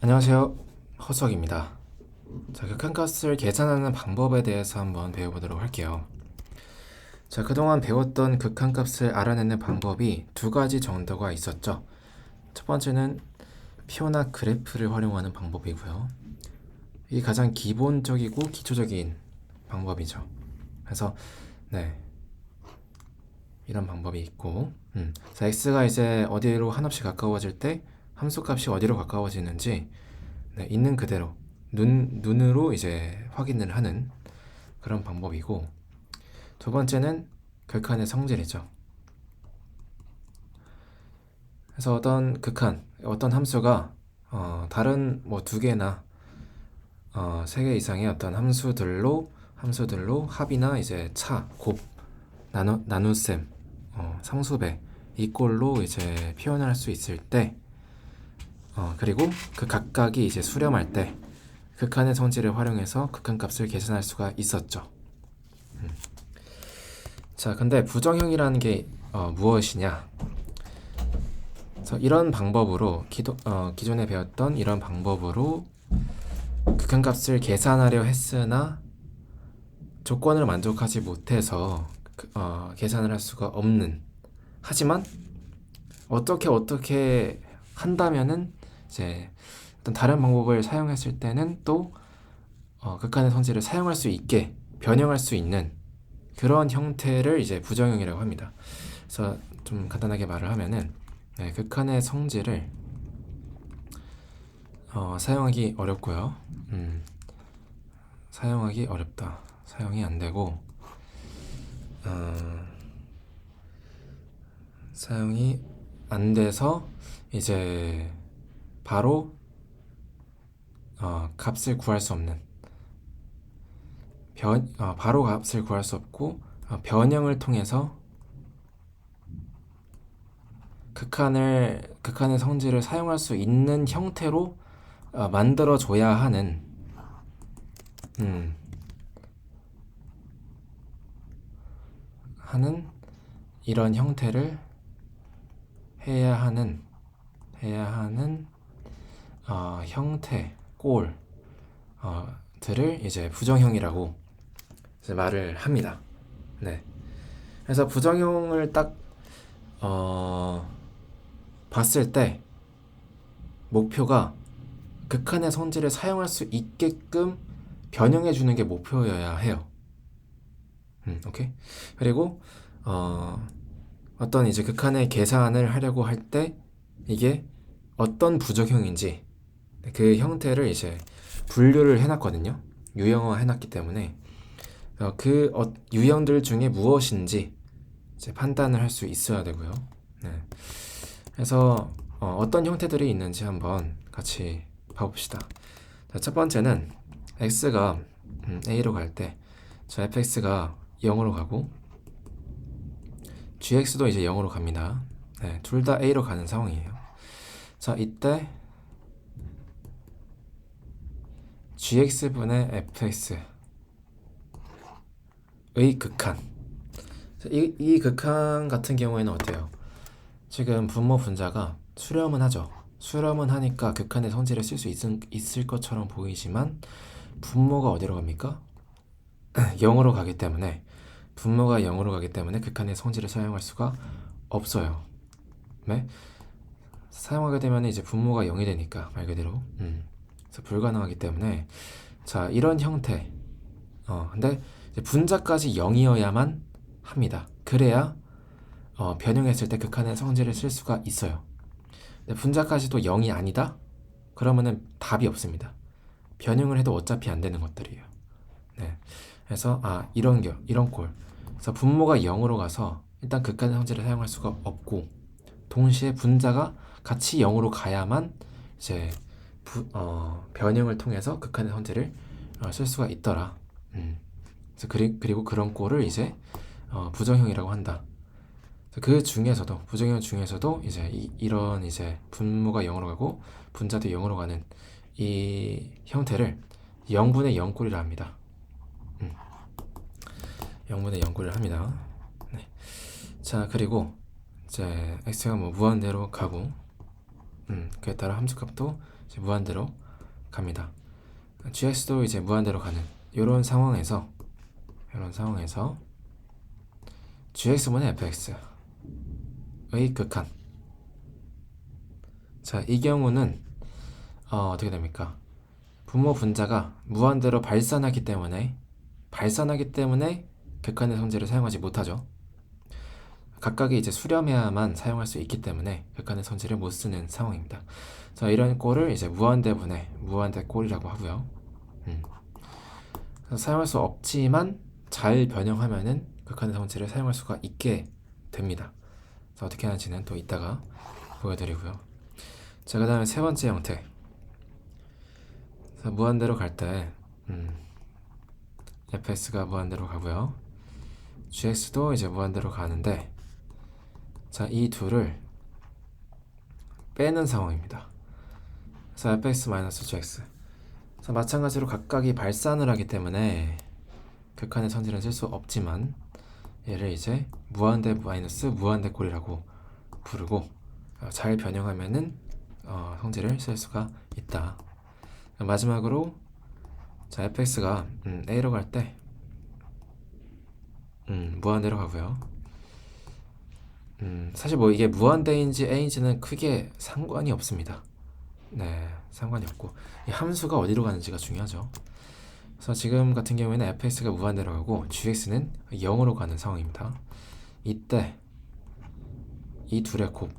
안녕하세요. 허수아기입니다. 자, 극한값을 계산하는 방법에 대해서 한번 배워보도록 할게요. 자, 그동안 배웠던 극한값을 알아내는 방법이 두 가지 정도가 있었죠. 첫 번째는 표나 그래프를 활용하는 방법이고요. 이게 가장 기본적이고 기초적인 방법이죠. 그래서 네, 이런 방법이 있고, 자, x가 이제 어디로 한없이 가까워질 때 함수값이 어디로 가까워지는지 네, 있는 그대로 눈으로 이제 확인을 하는 그런 방법이고, 두 번째는 극한의 성질이죠. 그래서 어떤 극한, 어떤 함수가 다른 뭐 두 개나 세 개 이상의 어떤 함수들로 합이나 이제 차, 곱, 나눗셈, 상수배 이 꼴로 이제 표현을 할 수 있을 때, 그리고 그 각각이 이제 수렴할 때 극한의 성질을 활용해서 극한값을 계산할 수가 있었죠. 자, 근데 부정형이라는 게 무엇이냐? 그래서 이런 방법으로 기존에 배웠던 이런 방법으로 극한값을 계산하려 했으나 조건을 만족하지 못해서 계산을 할 수가 없는. 하지만 어떻게 한다면은 이제 어떤 다른 방법을 사용했을 때는 또 극한의 성질을 사용할 수 있게 변형할 수 있는 그런 형태를 이제 부정형이라고 합니다. 그래서 좀 간단하게 말을 하면은 네, 극한의 성질을 사용하기 어렵고요. 사용하기 어렵다. 사용이 안 되고 어, 사용이 안 돼서 이제 바로 값을 구할 수 없는 바로 값을 구할 수 없고 변형을 통해서 극한의 성질을 사용할 수 있는 형태로 만들어줘야 음, 하는 이런 형태를 해야 하는 형태 꼴들을 이제 부정형이라고 이제 말을 합니다. 네. 그래서 부정형을 딱 봤을 때 목표가 극한의 성질을 사용할 수 있게끔 변형해 주는 게 목표여야 해요. 오케이. 그리고 어떤 이제 극한의 계산을 하려고 할 때 이게 어떤 부정형인지 그 형태를 이제 분류를 해놨거든요. 유형화 해놨기 때문에 그 유형들 중에 무엇인지 이제 판단을 할 수 있어야 되고요. 네. 그래서 어떤 형태들이 있는지 한번 같이 봐봅시다. 자, 첫 번째는 x가 a로 갈 때, 자, fx가 0으로 가고 gx도 이제 0으로 갑니다. 네, 둘 다 a로 가는 상황이에요. 자, 이때 gx분의 fx의 극한. 자, 이 극한 같은 경우에는 어때요? 지금 분모 분자가 수렴은 하죠. 수렴은 하니까 극한의 성질을 쓸 수 있을 것처럼 보이지만 분모가 어디로 갑니까? 0으로 가기 때문에 분모가 0으로 가기 때문에 극한의 성질을 사용할 수가 없어요. 네? 사용하게 되면 이제 분모가 0이 되니까 말 그대로 그래서 불가능하기 때문에 자, 이런 형태 근데 이제 분자까지 0이어야만 합니다. 그래야 변형했을 때 극한의 성질을 쓸 수가 있어요. 근데 분자까지도 0이 아니다? 그러면은 답이 없습니다. 변형을 해도 어차피 안 되는 것들이에요. 네. 그래서 이런 꼴. 그래서 분모가 0으로 가서 일단 극한의 성질을 사용할 수가 없고 동시에 분자가 같이 0으로 가야만 이제 변형을 통해서 극한의 성질을 쓸 수가 있더라. 그래서 그리고 그런 꼴을 이제 부정형이라고 한다. 그 중에서도 부정형 중에서도 이제 이런 이제 분모가 0으로 가고 분자도 0으로 가는 이 형태를 0분의 0꼴이라 합니다. 0분의 0꼴을 합니다. 네. 자, 그리고 이제 x가 뭐 무한대로 가고 그에 따라 함수값도 이제 무한대로 갑니다. gx도 이제 무한대로 가는 이런 상황에서 gx분의 fx의 극한. 자, 이 경우는 어떻게 됩니까? 분모 분자가 무한대로 발산하기 때문에 극한의 성질을 사용하지 못하죠. 각각이 이제 수렴해야만 사용할 수 있기 때문에 극한의 성질을 못 쓰는 상황입니다. 자, 이런 꼴을 이제 무한대분의 무한대꼴이라고 하고요. 사용할 수 없지만 잘 변형하면은 극한의 성질을 사용할 수가 있게 됩니다. 그래서 어떻게 하는지는 또 이따가 보여드리고요. 자, 그 다음에 세 번째 형태. 무한대로 갈 때 fx가 무한대로 가고요. gx도 이제 무한대로 가는데, 자, 이 둘을 빼는 상황입니다. 그래서 fx-gx. 그래서 마찬가지로 각각이 발산을 하기 때문에 극한의 성질은 쓸 수 없지만 얘를 이제 무한대 마이너스 무한대꼴이라고 부르고 잘 변형하면은 성질을 쓸 수가 있다. 마지막으로 자, fx가 a로 갈 때 무한대로 가고요. 사실 뭐 이게 무한대인지 a인지는 크게 상관이 없습니다. 네, 상관이 없고 이 함수가 어디로 가는지가 중요하죠. 그래서 지금 같은 경우에는 fx가 무한대로 가고 gx는 0으로 가는 상황입니다. 이때 이 둘의 곱,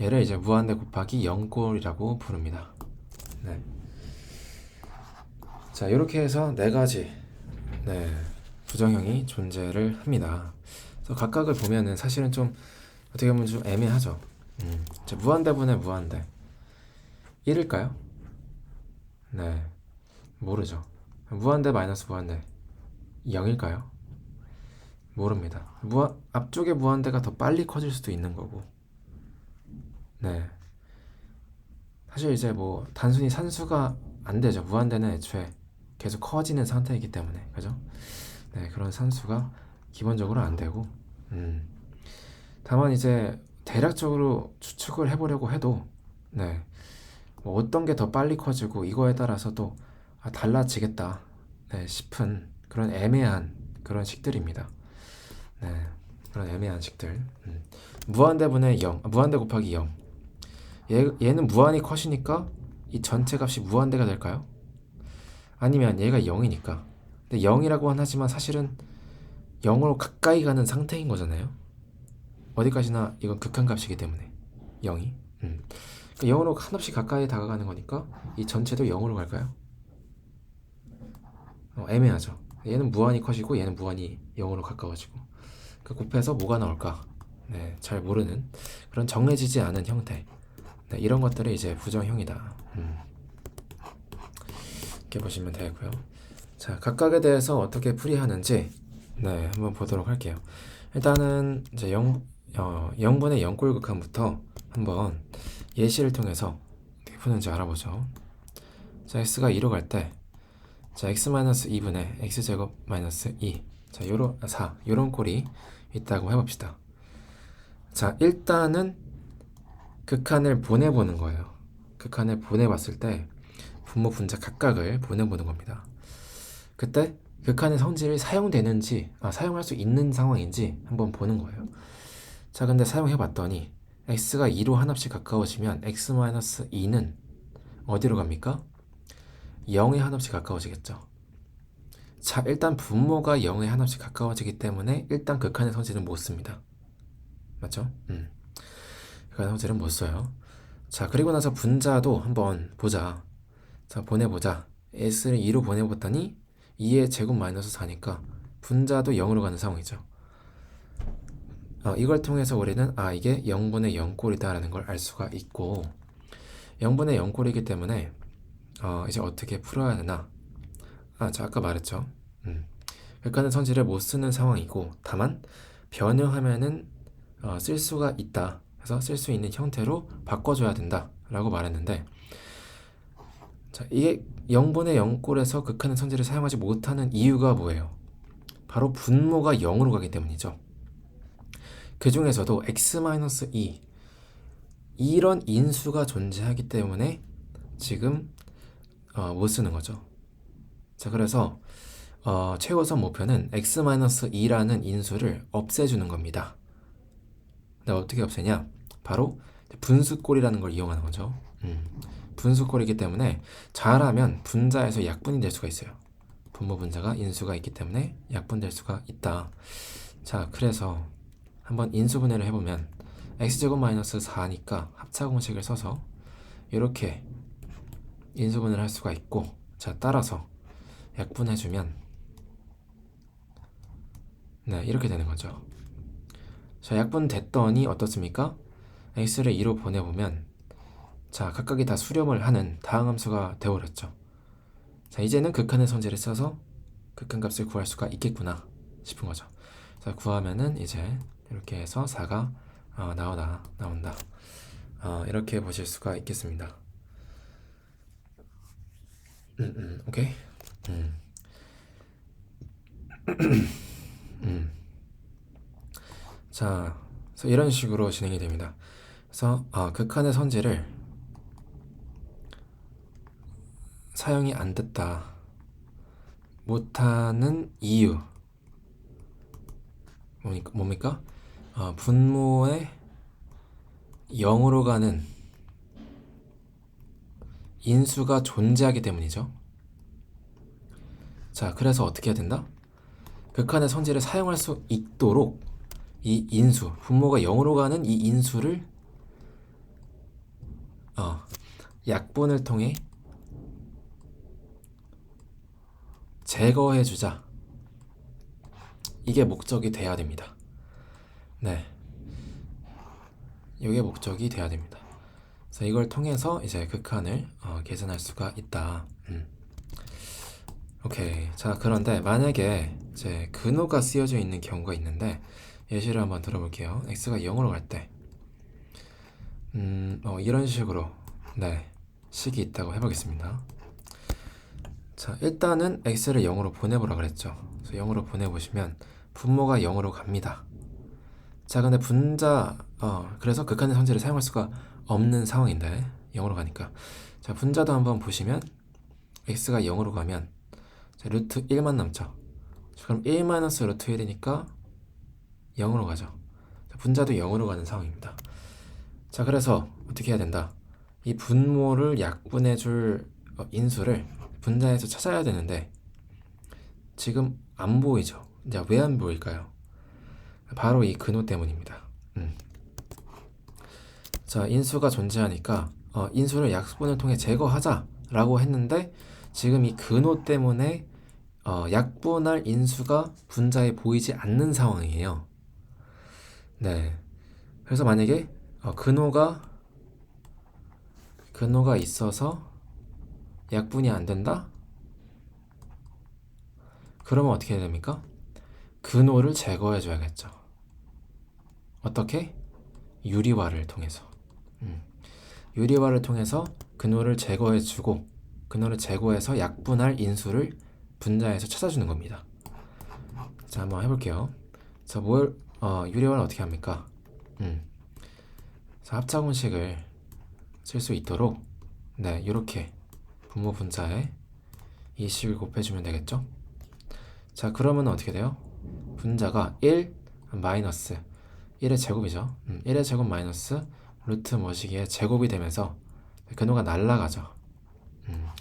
얘를 이제 무한대 곱하기 0꼴이라고 부릅니다. 네. 자, 이렇게 해서 네 가지 부정형이 존재를 합니다. 그래서 각각을 보면은 사실은 좀 어떻게 보면 좀 애매하죠. 자, 무한대분의 무한대 1일까요? 네, 모르죠. 무한대 마이너스 무한대 0일까요? 모릅니다. 앞쪽에 무한대가 더 빨리 커질 수도 있는 거고. 네, 사실 이제 뭐 단순히 산수가 안 되죠. 무한대는 애초에 계속 커지는 상태이기 때문에, 그죠? 네, 그런 산수가 기본적으로 안 되고, 다만 이제 대략적으로 추측을 해보려고 해도, 네, 뭐 어떤 게 더 빨리 커지고 이거에 따라서도 달라지겠다, 네, 싶은 그런 애매한 그런 식들입니다. 네, 그런 애매한 식들. 무한대분의 0, 무한대 곱하기 0. 얘는 무한히 컷이니까 이 전체 값이 무한대가 될까요? 아니면 얘가 0이니까. 근데 0이라고는 하지만 사실은 0으로 가까이 가는 상태인 거잖아요. 어디까지나 이건 극한값이기 때문에 0이. 그러니까 0으로 한없이 가까이 다가가는 거니까 이 전체도 0으로 갈까요? 애매하죠. 얘는 무한히 컷이고 얘는 무한히 0으로 가까워지고. 그 곱해서 뭐가 나올까? 네, 잘 모르는 그런 정해지지 않은 형태. 네, 이런 것들이 이제 부정형이다. 이렇게 보시면 되고요. 자, 각각에 대해서 어떻게 풀이하는지 한번 보도록 할게요. 일단은 이제 0분의 0꼴 극한부터 한번 예시를 통해서 어떻게 푸는지 알아보죠. 자, x가 2로 갈 때, 자, x-2분의 x제곱 마이너스 2, 자, 4, 요런 꼴이 있다고 해봅시다. 자, 일단은 극한을 보내보는 거예요. 극한을 보내봤을 때 분모 분자 각각을 보내보는 겁니다. 그때 극한의 성질이 사용할 수 있는 상황인지 한번 보는 거예요. 자, 근데 사용해봤더니 x가 2로 한없이 가까워지면 x-2는 어디로 갑니까? 0에 한없이 가까워지겠죠. 자, 일단 분모가 0에 한없이 가까워지기 때문에 일단 극한의 성질은 못 씁니다. 맞죠? 극한의 성질은 못 써요. 자, 그리고 나서 분자도 한번 보자. 자, 보내보자. s를 2로 보내봤더니 2의 제곱 마이너스 4니까 분자도 0으로 가는 상황이죠. 이걸 통해서 우리는 이게 0분의 0꼴이다 라는 걸 알 수가 있고, 0분의 0꼴이기 때문에 이제 어떻게 풀어야 되나. 자, 아까 말했죠. 극한의 성질을 못 쓰는 상황이고, 다만 변형하면은 쓸 수가 있다. 그래서 쓸 수 있는 형태로 바꿔줘야 된다 라고 말했는데, 자, 이게 0분의 0꼴에서 극한의 성질을 사용하지 못하는 이유가 뭐예요? 바로 분모가 0으로 가기 때문이죠. 그 중에서도 x-2, 이런 인수가 존재하기 때문에 지금 못 쓰는 거죠. 자, 그래서 최우선 목표는 x-2라는 인수를 없애주는 겁니다. 근데 어떻게 없애냐? 바로 분수꼴이라는 걸 이용하는 거죠. 분수꼴이기 때문에 잘하면 분자에서 약분이 될 수가 있어요. 분모 분자가 인수가 있기 때문에 약분될 수가 있다. 자, 그래서 한번 인수분해를 해보면 x제곱 마이너스 4니까 합차공식을 써서 이렇게 인수분해를 할 수가 있고, 자, 따라서 약분해주면 네, 이렇게 되는 거죠. 자, 약분됐더니 어떻습니까? x를 2로 보내보면 자, 각각이 다 수렴을 하는 다항함수가 되어버렸죠. 자, 이제는 극한의 성질을 써서 극한값을 구할 수가 있겠구나 싶은 거죠. 자, 구하면은 이제 이렇게 해서 4가 나온다. 이렇게 보실 수가 있겠습니다. 오케이. 자, 그래서 이런 식으로 진행이 됩니다. 그래서 극한의 선지를 사용이 안 됐다, 못하는 이유 뭡니까? 분모에 0으로 가는 인수가 존재하기 때문이죠. 자, 그래서 어떻게 해야 된다? 극한의 성질을 사용할 수 있도록 이 인수, 분모가 0으로 가는 이 인수를 약분을 통해 제거해주자. 이게 목적이 돼야 됩니다. 네, 이게 목적이 돼야 됩니다. 그래서 이걸 통해서 이제 극한을 계산할 수가 있다. 오케이. 자, 그런데 만약에 이제 근호가 쓰여져 있는 경우가 있는데 예시를 한번 들어볼게요. x가 0으로 갈 때 이런 식으로 네, 식이 있다고 해보겠습니다. 자, 일단은 x를 0으로 보내보라 그랬죠. 그래서 0으로 보내보시면 분모가 0으로 갑니다. 자, 근데 그래서 극한의 성질을 사용할 수가 없는 상황인데 0으로 가니까, 자, 분자도 한번 보시면 x가 0으로 가면 자, 루트 1만 남죠. 그럼 1 마이너스 루트 1이니까 0으로 가죠. 자, 분자도 0으로 가는 상황입니다. 자, 그래서 어떻게 해야 된다? 이 분모를 약분해줄 인수를 분자에서 찾아야 되는데 지금 안 보이죠? 이제 왜 안 보일까요? 바로 이 근호 때문입니다. 자, 인수가 존재하니까 인수를 약분을 통해 제거하자라고 했는데 지금 이 근호 때문에 약분할 인수가 분자에 보이지 않는 상황이에요. 네, 그래서 만약에 근호가 있어서 약분이 안 된다? 그러면 어떻게 해야 됩니까? 근호를 제거해 줘야겠죠. 어떻게? 유리화를 통해서. 유리화를 통해서 근호를 제거해 주고 근호를 제거해서 약분할 인수를 분자에서 찾아주는 겁니다. 자, 한번 해볼게요. 자, 유리화를 어떻게 합니까? 자, 합차공식을 쓸 수 있도록 네, 이렇게 분모 분자에 이 식을 곱해주면 되겠죠? 자, 그러면 어떻게 돼요? 분자가 1 마이너스 1의 제곱이죠. 1의 제곱 마이너스 루트 뭐시기에 제곱이 되면서 근호가 날아가죠.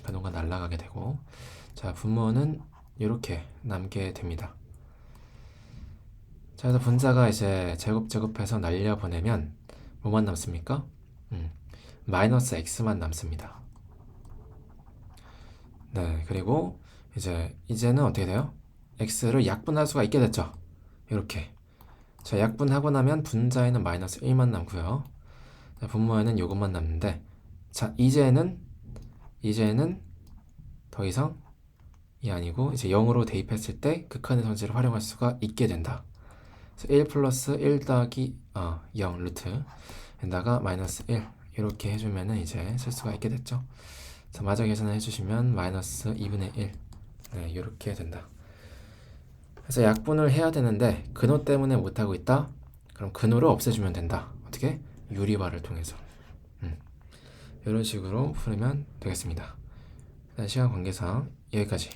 근호가 날아가게 되고, 자, 분모는 이렇게 남게 됩니다. 자, 그래서 분자가 이제 제곱해서 날려보내면 뭐만 남습니까? 마이너스 x만 남습니다. 네, 그리고 이제는 어떻게 돼요? x를 약분할 수가 있게 됐죠. 이렇게. 자, 약분하고 나면 분자에는 마이너스 1만 남고요. 자, 분모에는 요것만 남는데, 자, 이제는 더 이상 이 아니고 이제 0으로 대입했을 때 극한의 성질을 활용할 수가 있게 된다. 그래서 1 플러스 1 더하기 0 루트 에다가 마이너스 1 이렇게 해주면은 이제 쓸 수가 있게 됐죠. 자, 마저 계산을 해주시면 마이너스 2분의 1 네, 이렇게 된다. 그래서 약분을 해야 되는데 근호 때문에 못하고 있다? 그럼 근호를 없애주면 된다. 어떻게? 유리화를 통해서. 이런 식으로 풀면 되겠습니다. 일단 시간 관계상 여기까지.